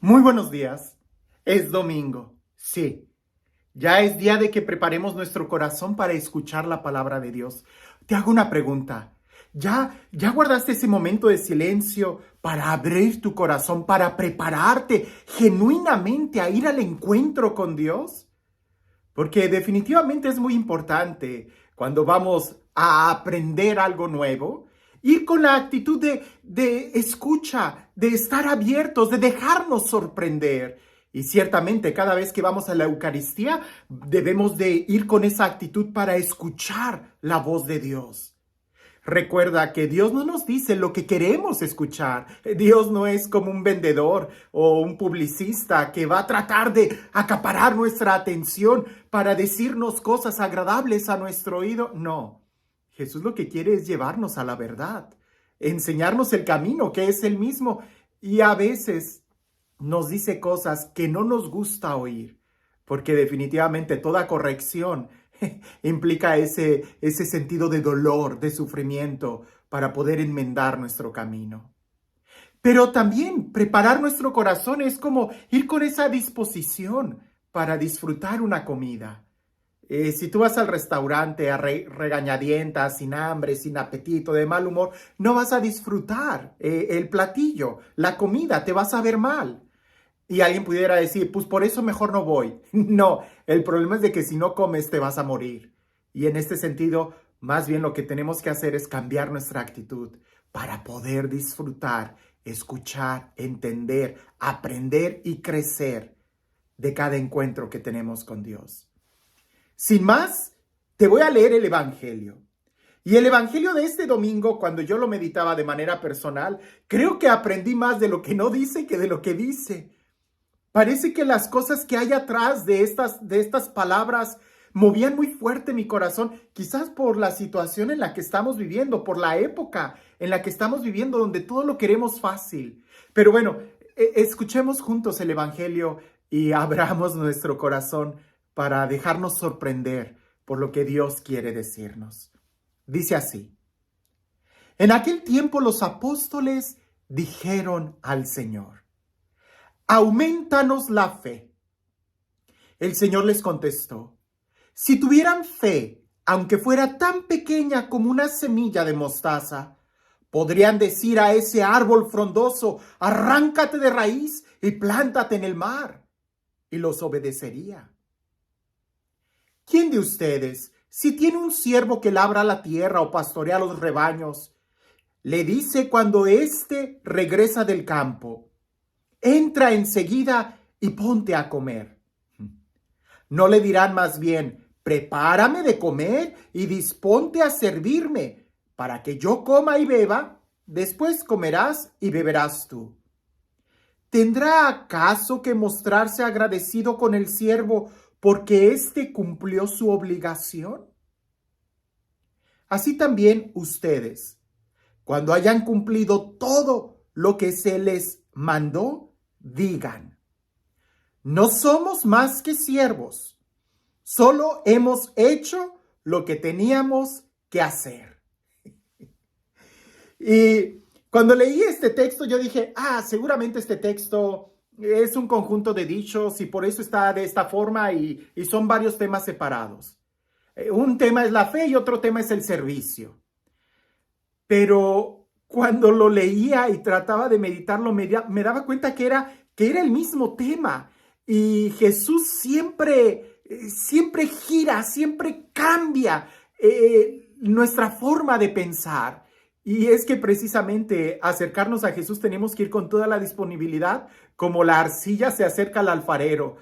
Muy buenos días. Es domingo. Sí, ya es día de que preparemos nuestro corazón para escuchar la palabra de Dios. Te hago una pregunta. ¿Ya guardaste ese momento de silencio para abrir tu corazón, para prepararte genuinamente a ir al encuentro con Dios? Porque definitivamente es muy importante cuando vamos a aprender algo nuevo, ir con la actitud de escucha, de estar abiertos, de dejarnos sorprender. Y ciertamente cada vez que vamos a la Eucaristía debemos de ir con esa actitud para escuchar la voz de Dios. Recuerda que Dios no nos dice lo que queremos escuchar. Dios no es como un vendedor o un publicista que va a tratar de acaparar nuestra atención para decirnos cosas agradables a nuestro oído. No, Jesús lo que quiere es llevarnos a la verdad, enseñarnos el camino que es el mismo, y a veces nos dice cosas que no nos gusta oír, porque definitivamente toda corrección implica ese sentido de dolor, de sufrimiento, para poder enmendar nuestro camino. Pero también preparar nuestro corazón es como ir con esa disposición para disfrutar una comida. Si tú vas al restaurante a regañadientas, sin hambre, sin apetito, de mal humor, no vas a disfrutar el platillo, la comida, te vas a ver mal. Y alguien pudiera decir, pues por eso mejor no voy. No, el problema es de que si no comes te vas a morir. Y en este sentido, más bien lo que tenemos que hacer es cambiar nuestra actitud para poder disfrutar, escuchar, entender, aprender y crecer de cada encuentro que tenemos con Dios. Sin más, te voy a leer el Evangelio. Y el Evangelio de este domingo, cuando yo lo meditaba de manera personal, creo que aprendí más de lo que no dice que de lo que dice. Parece que las cosas que hay atrás de estas palabras movían muy fuerte mi corazón, quizás por la situación en la que estamos viviendo, por la época en la que estamos viviendo, donde todo lo queremos fácil. Pero bueno, escuchemos juntos el Evangelio y abramos nuestro corazón para dejarnos sorprender por lo que Dios quiere decirnos. Dice así: en aquel tiempo los apóstoles dijeron al Señor: aumentanos la fe. El Señor les contestó: si tuvieran fe, aunque fuera tan pequeña como una semilla de mostaza, podrían decir a ese árbol frondoso: arráncate de raíz y plántate en el mar, y los obedecería. ¿Quién de ustedes, si tiene un siervo que labra la tierra o pastorea los rebaños, le dice cuando éste regresa del campo: entra enseguida y ponte a comer? ¿No le dirán más bien: prepárame de comer y disponte a servirme, para que yo coma y beba, después comerás y beberás tú? ¿Tendrá acaso que mostrarse agradecido con el siervo porque éste cumplió su obligación? Así también ustedes, cuando hayan cumplido todo lo que se les mandó, digan: no somos más que siervos, solo hemos hecho lo que teníamos que hacer. Y cuando leí este texto, yo dije, seguramente este texto es un conjunto de dichos y por eso está de esta forma y son varios temas separados. Un tema es la fe y otro tema es el servicio. Pero cuando lo leía y trataba de meditarlo, me daba cuenta que era el mismo tema. Y Jesús siempre gira, siempre cambia nuestra forma de pensar. Y es que precisamente acercarnos a Jesús tenemos que ir con toda la disponibilidad, como la arcilla se acerca al alfarero,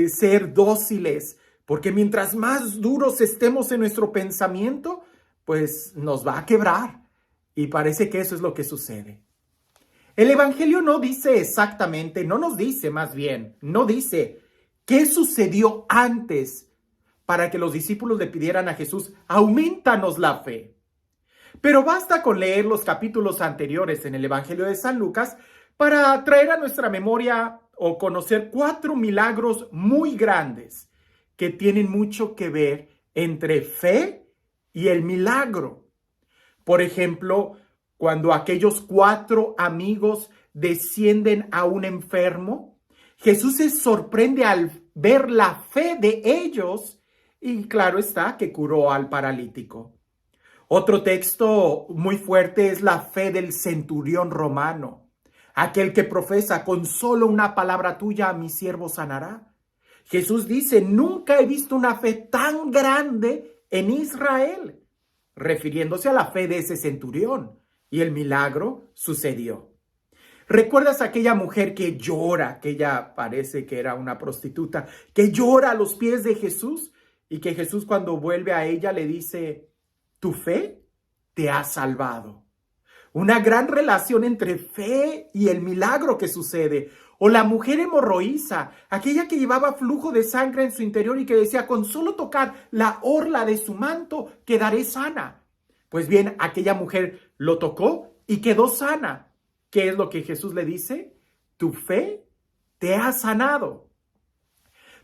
ser dóciles, porque mientras más duros estemos en nuestro pensamiento, pues nos va a quebrar. Y parece que eso es lo que sucede. El Evangelio no dice exactamente, no nos dice más bien, no dice qué sucedió antes para que los discípulos le pidieran a Jesús: aumentanos la fe. Pero basta con leer los capítulos anteriores en el Evangelio de San Lucas para traer a nuestra memoria o conocer 4 milagros muy grandes que tienen mucho que ver entre fe y el milagro. Por ejemplo, cuando aquellos 4 amigos descienden a un enfermo Jesús se sorprende al ver la fe de ellos y claro está que curó al paralítico. Otro texto muy fuerte es la fe del centurión romano, aquel que profesa: con solo una palabra tuya a mi siervo sanará. Jesús dice: nunca he visto una fe tan grande en Israel, refiriéndose a la fe de ese centurión, y el milagro sucedió. ¿Recuerdas aquella mujer que llora, que ella parece que era una prostituta, que llora a los pies de Jesús y que Jesús cuando vuelve a ella le dice: tu fe te ha salvado? Una gran relación entre fe y el milagro que sucede. O la mujer hemorroísa, aquella que llevaba flujo de sangre en su interior y que decía: con solo tocar la orla de su manto quedaré sana. Pues bien, aquella mujer lo tocó y quedó sana. ¿Qué es lo que Jesús le dice? Tu fe te ha sanado.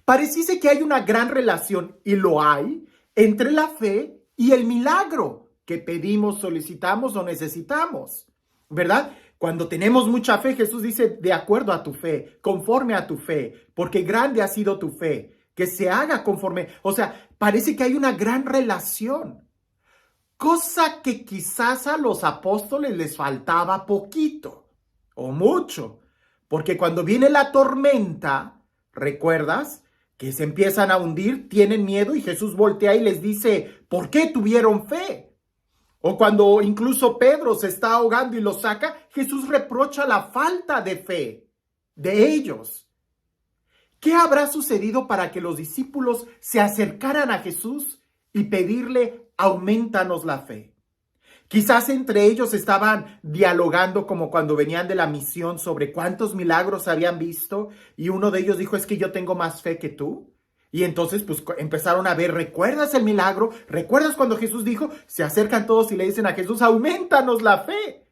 Pareciese que hay una gran relación, y lo hay, entre la fe y el milagro que pedimos, solicitamos o necesitamos, ¿verdad? Cuando tenemos mucha fe, Jesús dice: de acuerdo a tu fe, conforme a tu fe, porque grande ha sido tu fe, que se haga conforme. O sea, parece que hay una gran relación. Cosa que quizás a los apóstoles les faltaba poquito o mucho, porque cuando viene la tormenta, ¿recuerdas? Que se empiezan a hundir, tienen miedo y Jesús voltea y les dice: ¿por qué tuvieron fe? O cuando incluso Pedro se está ahogando y lo saca, Jesús reprocha la falta de fe de ellos. ¿Qué habrá sucedido para que los discípulos se acercaran a Jesús y pedirle: aumentanos la fe? Quizás entre ellos estaban dialogando como cuando venían de la misión sobre cuántos milagros habían visto y uno de ellos dijo: es que yo tengo más fe que tú. Y entonces pues empezaron a ver: ¿recuerdas el milagro? ¿Recuerdas cuando Jesús dijo? Se acercan todos y le dicen a Jesús: aumentanos la fe.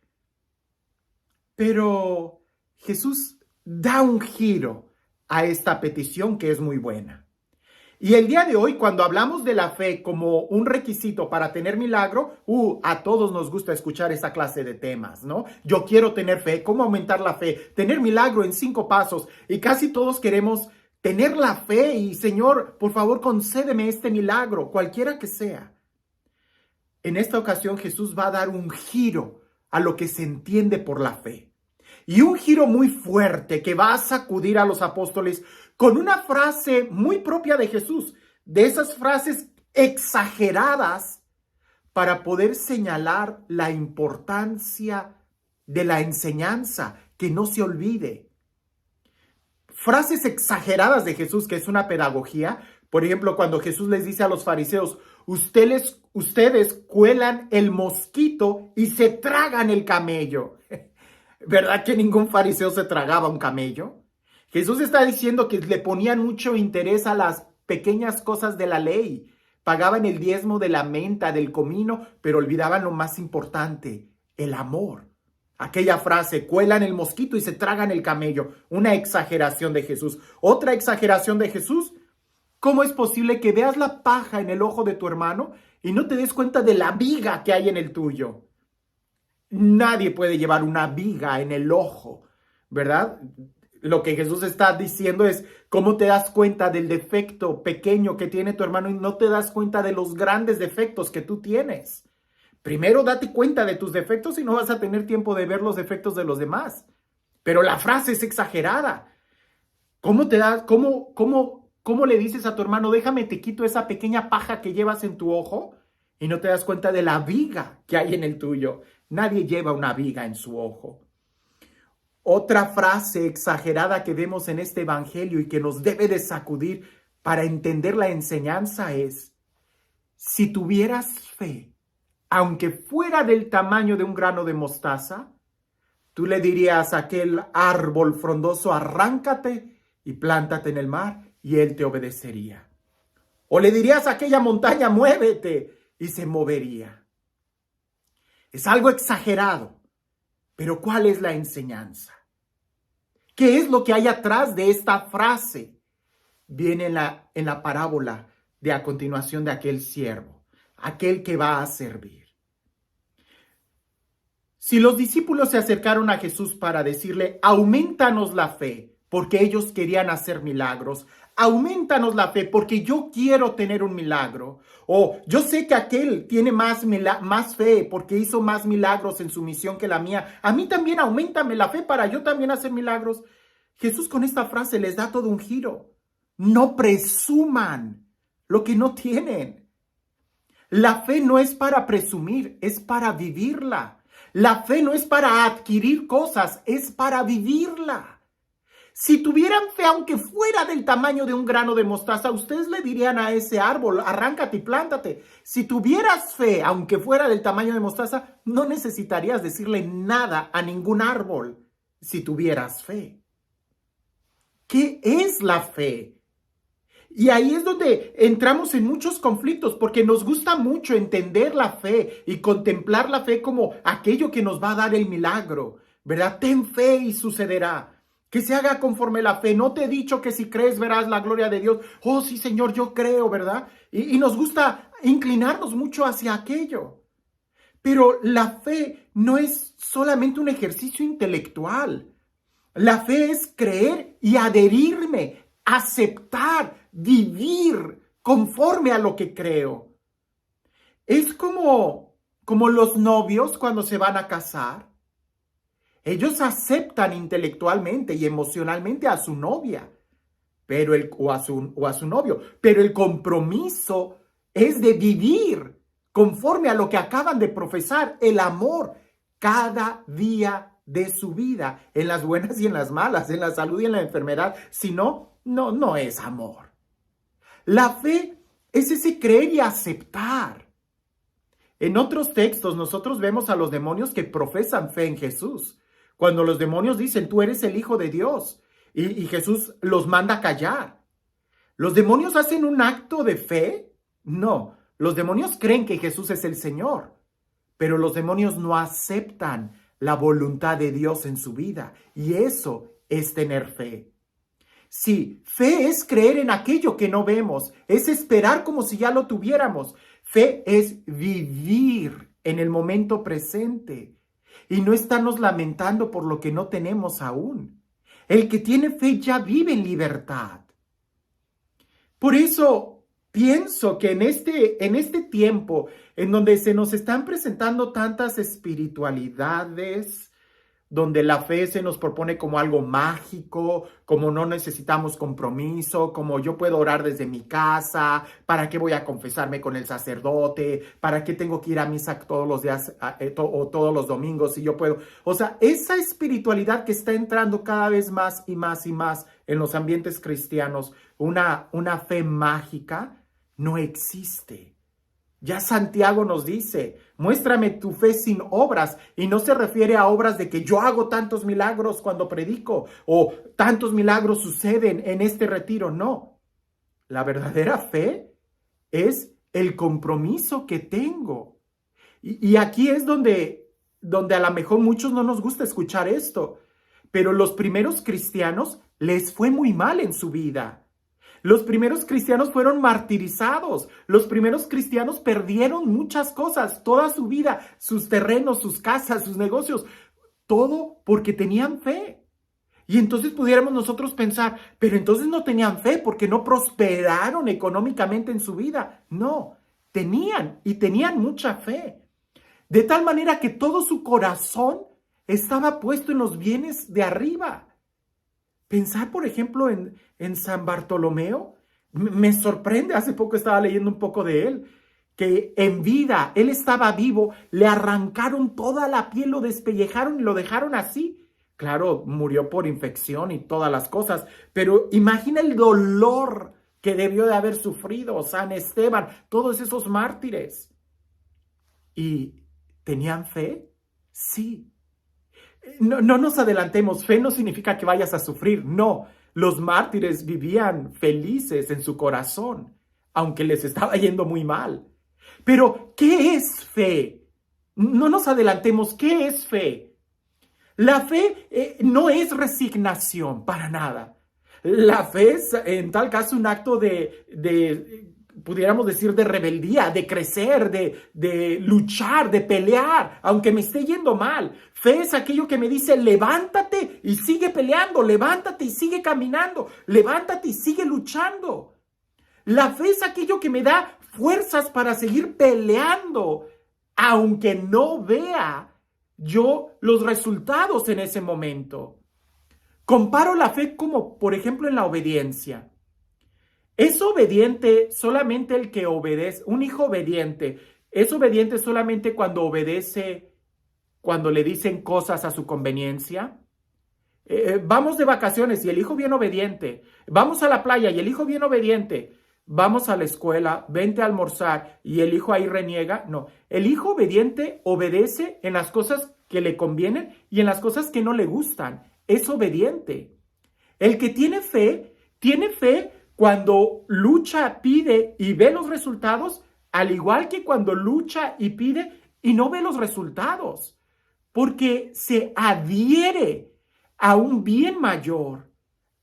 Pero Jesús da un giro a esta petición que es muy buena. Y el día de hoy, cuando hablamos de la fe como un requisito para tener milagro, a todos nos gusta escuchar esa clase de temas, ¿no? Yo quiero tener fe, ¿cómo aumentar la fe? Tener milagro en 5 pasos. Y casi todos queremos tener la fe y: Señor, por favor, concédeme este milagro, cualquiera que sea. En esta ocasión, Jesús va a dar un giro a lo que se entiende por la fe. Y un giro muy fuerte que va a sacudir a los apóstoles con una frase muy propia de Jesús, de esas frases exageradas para poder señalar la importancia de la enseñanza, que no se olvide. Frases exageradas de Jesús, que es una pedagogía. Por ejemplo, cuando Jesús les dice a los fariseos: ustedes cuelan el mosquito y se tragan el camello. ¿Verdad que ningún fariseo se tragaba un camello? Jesús está diciendo que le ponían mucho interés a las pequeñas cosas de la ley. Pagaban el diezmo de la menta, del comino, pero olvidaban lo más importante: el amor. Aquella frase: cuelan el mosquito y se tragan el camello. Una exageración de Jesús. Otra exageración de Jesús: ¿cómo es posible que veas la paja en el ojo de tu hermano y no te des cuenta de la viga que hay en el tuyo? Nadie puede llevar una viga en el ojo, ¿verdad? Lo que Jesús está diciendo es: ¿cómo te das cuenta del defecto pequeño que tiene tu hermano y no te das cuenta de los grandes defectos que tú tienes? Primero date cuenta de tus defectos y no vas a tener tiempo de ver los defectos de los demás. Pero la frase es exagerada. ¿Cómo le dices a tu hermano: déjame te quito esa pequeña paja que llevas en tu ojo? Y no te das cuenta de la viga que hay en el tuyo. Nadie lleva una viga en su ojo. Otra frase exagerada que vemos en este evangelio y que nos debe de sacudir para entender la enseñanza es: si tuvieras fe, aunque fuera del tamaño de un grano de mostaza, tú le dirías a aquel árbol frondoso: arráncate y plántate en el mar, y él te obedecería. O le dirías a aquella montaña: muévete, y se movería. Es algo exagerado, pero ¿cuál es la enseñanza? ¿Qué es lo que hay atrás de esta frase? Viene en la parábola de a continuación de aquel siervo, aquel que va a servir. Si los discípulos se acercaron a Jesús para decirle: aumentanos la fe, porque ellos querían hacer milagros. Aumentanos la fe porque yo quiero tener un milagro. O yo sé que aquel tiene más fe porque hizo más milagros en su misión que la mía. A mí también auméntame la fe para yo también hacer milagros. Jesús con esta frase les da todo un giro. No presuman lo que no tienen. La fe no es para presumir, es para vivirla. La fe no es para adquirir cosas, es para vivirla. Si tuvieran fe, aunque fuera del tamaño de un grano de mostaza, ustedes le dirían a ese árbol, arráncate y plántate. Si tuvieras fe, aunque fuera del tamaño de mostaza, no necesitarías decirle nada a ningún árbol si tuvieras fe. ¿Qué es la fe? Y ahí es donde entramos en muchos conflictos, porque nos gusta mucho entender la fe y contemplar la fe como aquello que nos va a dar el milagro, ¿verdad? Ten fe y sucederá. Que se haga conforme la fe. No te he dicho que si crees verás la gloria de Dios. Oh, sí, Señor, yo creo, ¿verdad? Y nos gusta inclinarnos mucho hacia aquello. Pero la fe no es solamente un ejercicio intelectual. La fe es creer y adherirme, aceptar, vivir conforme a lo que creo. Es como los novios cuando se van a casar. Ellos aceptan intelectualmente y emocionalmente a su novia, o a su novio, pero el compromiso es de vivir conforme a lo que acaban de profesar, el amor, cada día de su vida, en las buenas y en las malas, en la salud y en la enfermedad. Si no, no es amor. La fe es ese creer y aceptar. En otros textos nosotros vemos a los demonios que profesan fe en Jesús. Cuando los demonios dicen, tú eres el Hijo de Dios, y Jesús los manda a callar. ¿Los demonios hacen un acto de fe? No, los demonios creen que Jesús es el Señor, pero los demonios no aceptan la voluntad de Dios en su vida, y eso es tener fe. Sí, fe es creer en aquello que no vemos, es esperar como si ya lo tuviéramos. Fe es vivir en el momento presente y no estarnos lamentando por lo que no tenemos aún. El que tiene fe ya vive en libertad. Por eso pienso que en este tiempo en donde se nos están presentando tantas espiritualidades, donde la fe se nos propone como algo mágico, como no necesitamos compromiso, como yo puedo orar desde mi casa, ¿para qué voy a confesarme con el sacerdote? ¿Para qué tengo que ir a misa todos los días o todos los domingos si yo puedo? O sea, esa espiritualidad que está entrando cada vez más y más y más en los ambientes cristianos, una fe mágica, no existe. Ya Santiago nos dice, muéstrame tu fe sin obras, y no se refiere a obras de que yo hago tantos milagros cuando predico o tantos milagros suceden en este retiro, no. La verdadera fe es el compromiso que tengo. Y aquí es donde a lo mejor muchos no nos gusta escuchar esto, pero los primeros cristianos les fue muy mal en su vida. Los primeros cristianos fueron martirizados. Los primeros cristianos perdieron muchas cosas, toda su vida, sus terrenos, sus casas, sus negocios, todo porque tenían fe. Y entonces pudiéramos nosotros pensar, pero entonces no tenían fe porque no prosperaron económicamente en su vida. No, tenían mucha fe. De tal manera que todo su corazón estaba puesto en los bienes de arriba. Pensar, por ejemplo, en San Bartolomeo, me sorprende, hace poco estaba leyendo un poco de él, que en vida, él estaba vivo, le arrancaron toda la piel, lo despellejaron y lo dejaron así. Claro, murió por infección y todas las cosas, pero imagina el dolor que debió de haber sufrido San Esteban, todos esos mártires. ¿Y tenían fe? Sí. No nos adelantemos, fe no significa que vayas a sufrir, no. Los mártires vivían felices en su corazón, aunque les estaba yendo muy mal. Pero, ¿qué es fe? No nos adelantemos, ¿qué es fe? La fe no es resignación para nada. La fe es, en tal caso, un acto de pudiéramos decir, de rebeldía, de crecer, de luchar, de pelear, aunque me esté yendo mal. Fe es aquello que me dice, levántate y sigue peleando, levántate y sigue caminando, levántate y sigue luchando. La fe es aquello que me da fuerzas para seguir peleando, aunque no vea yo los resultados en ese momento. Comparo la fe como, por ejemplo, en la obediencia. ¿Es obediente solamente el que obedece? Un hijo obediente, ¿es obediente solamente cuando obedece, cuando le dicen cosas a su conveniencia? Vamos de vacaciones y el hijo bien obediente. Vamos a la playa y el hijo bien obediente. Vamos a la escuela, vente a almorzar y el hijo ahí reniega. No, el hijo obediente obedece en las cosas que le convienen y en las cosas que no le gustan. Es obediente. El que tiene fe cuando lucha, pide y ve los resultados, al igual que cuando lucha y pide y no ve los resultados, porque se adhiere a un bien mayor,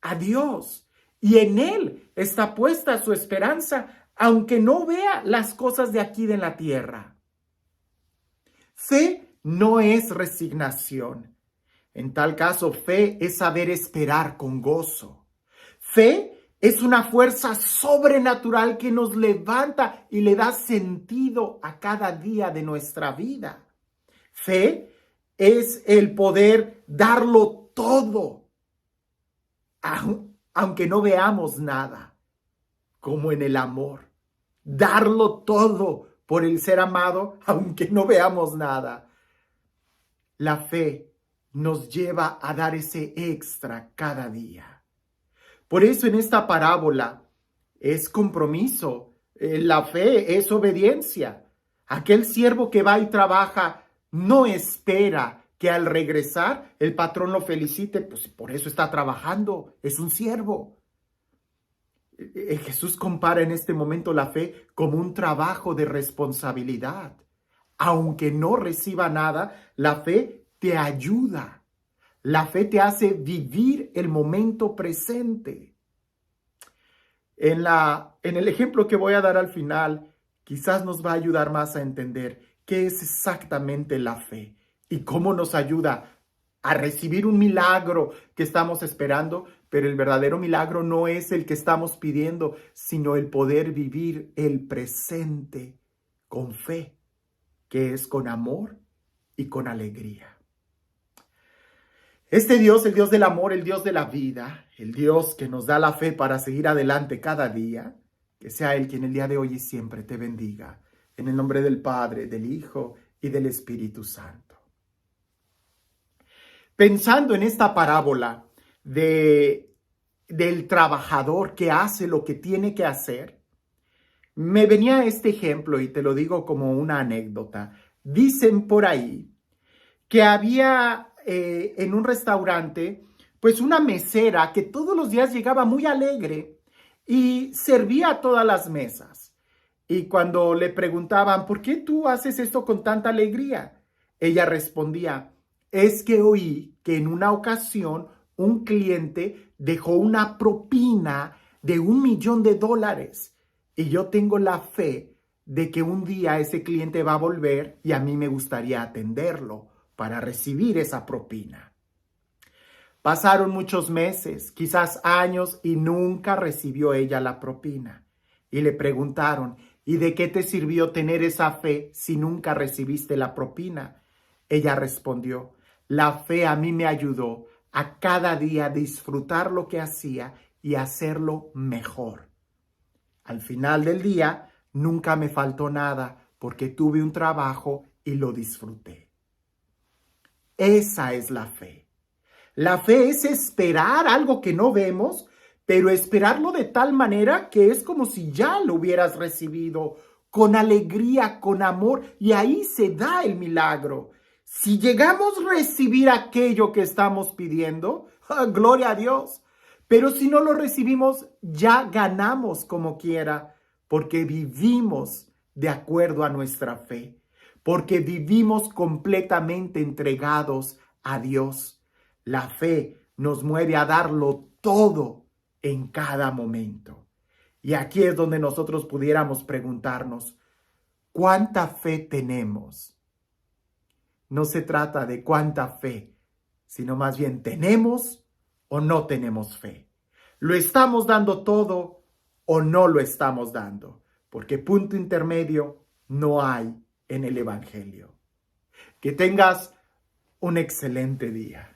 a Dios, y en Él está puesta su esperanza, aunque no vea las cosas de aquí de la tierra. Fe no es resignación. En tal caso, fe es saber esperar con gozo. Fe es una fuerza sobrenatural que nos levanta y le da sentido a cada día de nuestra vida. Fe es el poder darlo todo, aunque no veamos nada, como en el amor. Darlo todo por el ser amado, aunque no veamos nada. La fe nos lleva a dar ese extra cada día. Por eso en esta parábola es compromiso, la fe es obediencia. Aquel siervo que va y trabaja no espera que al regresar el patrón lo felicite, pues por eso está trabajando, es un siervo. Jesús compara en este momento la fe como un trabajo de responsabilidad. Aunque no reciba nada, la fe te ayuda. La fe te hace vivir el momento presente. En el ejemplo que voy a dar al final, quizás nos va a ayudar más a entender qué es exactamente la fe y cómo nos ayuda a recibir un milagro que estamos esperando, pero el verdadero milagro no es el que estamos pidiendo, sino el poder vivir el presente con fe, que es con amor y con alegría. Este Dios, el Dios del amor, el Dios de la vida, el Dios que nos da la fe para seguir adelante cada día, que sea Él quien el día de hoy y siempre te bendiga. En el nombre del Padre, del Hijo y del Espíritu Santo. Pensando en esta parábola del trabajador que hace lo que tiene que hacer, me venía este ejemplo y te lo digo como una anécdota. Dicen por ahí que había en un restaurante, pues una mesera que todos los días llegaba muy alegre y servía a todas las mesas. Y cuando le preguntaban, ¿por qué tú haces esto con tanta alegría? Ella respondía, es que oí que en una ocasión un cliente dejó una propina de $1,000,000 y yo tengo la fe de que un día ese cliente va a volver y a mí me gustaría atenderlo para recibir esa propina. Pasaron muchos meses, quizás años, y nunca recibió ella la propina. Y le preguntaron, ¿y de qué te sirvió tener esa fe si nunca recibiste la propina? Ella respondió, la fe a mí me ayudó a cada día disfrutar lo que hacía y hacerlo mejor. Al final del día, nunca me faltó nada porque tuve un trabajo y lo disfruté. Esa es la fe. La fe es esperar algo que no vemos, pero esperarlo de tal manera que es como si ya lo hubieras recibido, con alegría, con amor, y ahí se da el milagro. Si llegamos a recibir aquello que estamos pidiendo, gloria a Dios. Pero si no lo recibimos, ya ganamos como quiera, porque vivimos de acuerdo a nuestra fe, porque vivimos completamente entregados a Dios. La fe nos mueve a darlo todo en cada momento. Y aquí es donde nosotros pudiéramos preguntarnos, ¿cuánta fe tenemos? No se trata de cuánta fe, sino más bien, ¿tenemos o no tenemos fe? ¿Lo estamos dando todo o no lo estamos dando? Porque punto intermedio no hay en el Evangelio. Que tengas un excelente día.